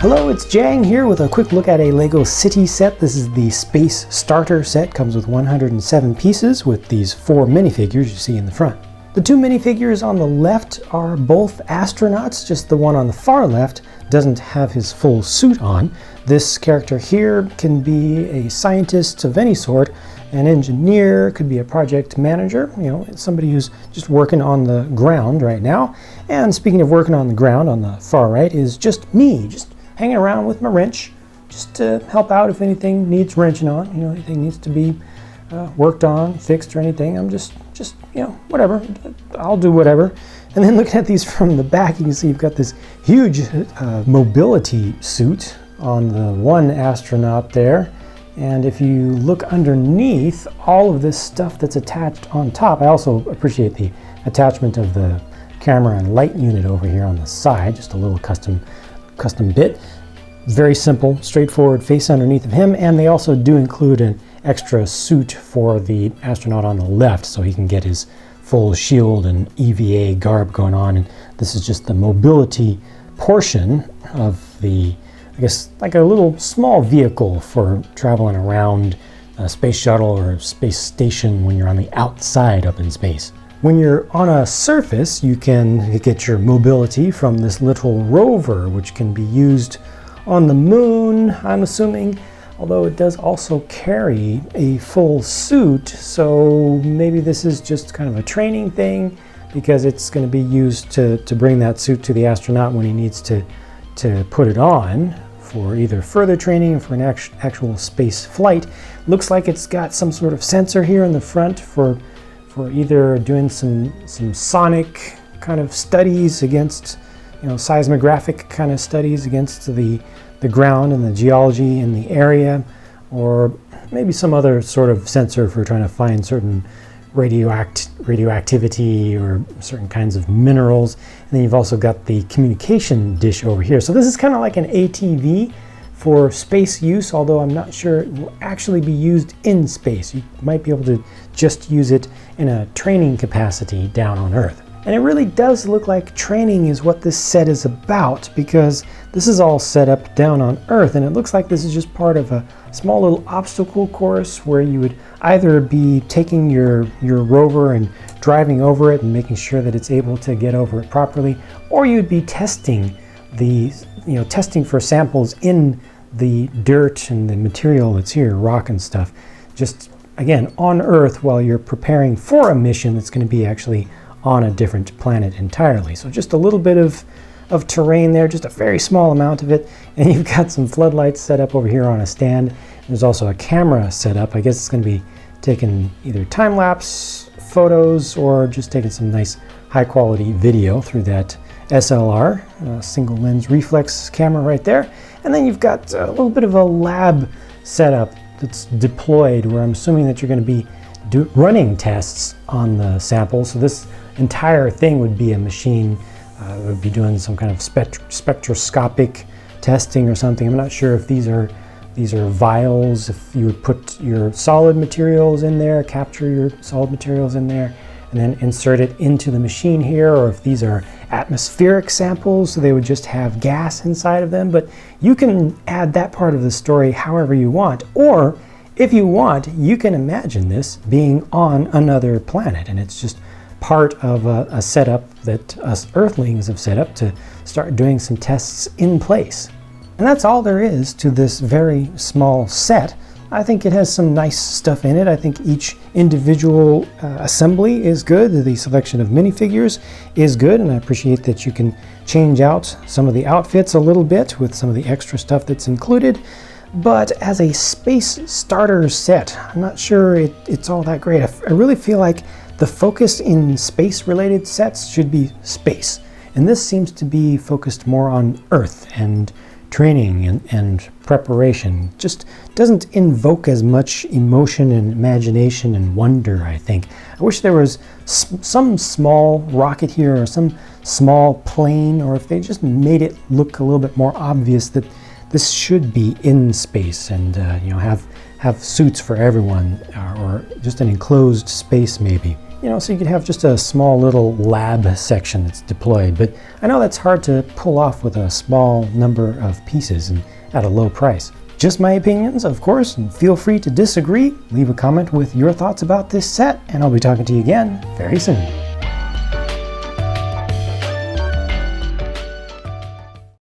Hello, it's Jang here with a quick look at a LEGO City set. This is the Space Starter set. Comes with 107 pieces with these 4 minifigures you see in the front. The 2 minifigures on the left are both astronauts, just the one on the far left doesn't have his full suit on. This character here can be a scientist of any sort, an engineer, could be a project manager, somebody who's just working on the ground right now. And speaking of working on the ground, on the far right is just me, just hanging around with my wrench, just to help out if anything needs wrenching on, anything needs to be worked on, fixed or anything. I'm just whatever, I'll do whatever. And then looking at these from the back, you can see you've got this huge mobility suit on the one astronaut there. And if you look underneath, all of this stuff that's attached on top, I also appreciate the attachment of the camera and light unit over here on the side, just a little custom bit. Very simple, straightforward face underneath of him, and they also do include an extra suit for the astronaut on the left so he can get his full shield and EVA garb going on. And this is just the mobility portion of the, I guess, like a little small vehicle for traveling around a space shuttle or a space station when you're on the outside up in space. When you're on a surface, you can get your mobility from this little rover, which can be used on the moon, I'm assuming, although it does also carry a full suit, so maybe this is just kind of a training thing because it's going to be used to bring that suit to the astronaut when he needs to put it on for either further training or for an actual space flight. Looks like it's got some sort of sensor here in the front for either doing some sonic kind of studies against, seismographic kind of studies against the ground and the geology in the area, or maybe some other sort of sensor for trying to find certain radioactivity or certain kinds of minerals. And then you've also got the communication dish over here. So this is kind of like an ATV for space use, although I'm not sure it will actually be used in space. You might be able to just use it in a training capacity down on Earth. And it really does look like training is what this set is about, because this is all set up down on Earth, and it looks like this is just part of a small little obstacle course where you would either be taking your rover and driving over it and making sure that it's able to get over it properly, or you'd be testing testing for samples in the dirt and the material that's here, rock and stuff, just again on Earth while you're preparing for a mission that's going to be actually on a different planet entirely. So just a little bit of terrain there, just a very small amount of it, and you've got some floodlights set up over here on a stand. There's also a camera set up. I guess it's going to be taking either time-lapse photos or just taking some nice high-quality video through that SLR, single lens reflex camera right there. And then you've got a little bit of a lab setup that's deployed where I'm assuming that you're going to be running tests on the sample. So this entire thing would be a machine that would be doing some kind of spectroscopic testing or something. I'm not sure if these are vials, if you would put your solid materials in there, capture your solid materials in there, and then insert it into the machine here, or if these are atmospheric samples, so they would just have gas inside of them. But you can add that part of the story however you want, or if you want, you can imagine this being on another planet, and it's just part of a setup that us Earthlings have set up to start doing some tests in place. And that's all there is to this very small set. I think it has some nice stuff in it. I think each individual assembly is good. The selection of minifigures is good, and I appreciate that you can change out some of the outfits a little bit with some of the extra stuff that's included. But as a space starter set, I'm not sure it's all that great. I really feel like the focus in space-related sets should be space. And this seems to be focused more on Earth and training and preparation. Just doesn't invoke as much emotion and imagination and wonder, I think. I wish there was some small rocket here or some small plane, or if they just made it look a little bit more obvious that this should be in space and have suits for everyone, or just an enclosed space maybe. so you could have just a small little lab section that's deployed. But I know that's hard to pull off with a small number of pieces and at a low price. Just my opinions, of course, and feel free to disagree. Leave a comment with your thoughts about this set, and I'll be talking to you again very soon.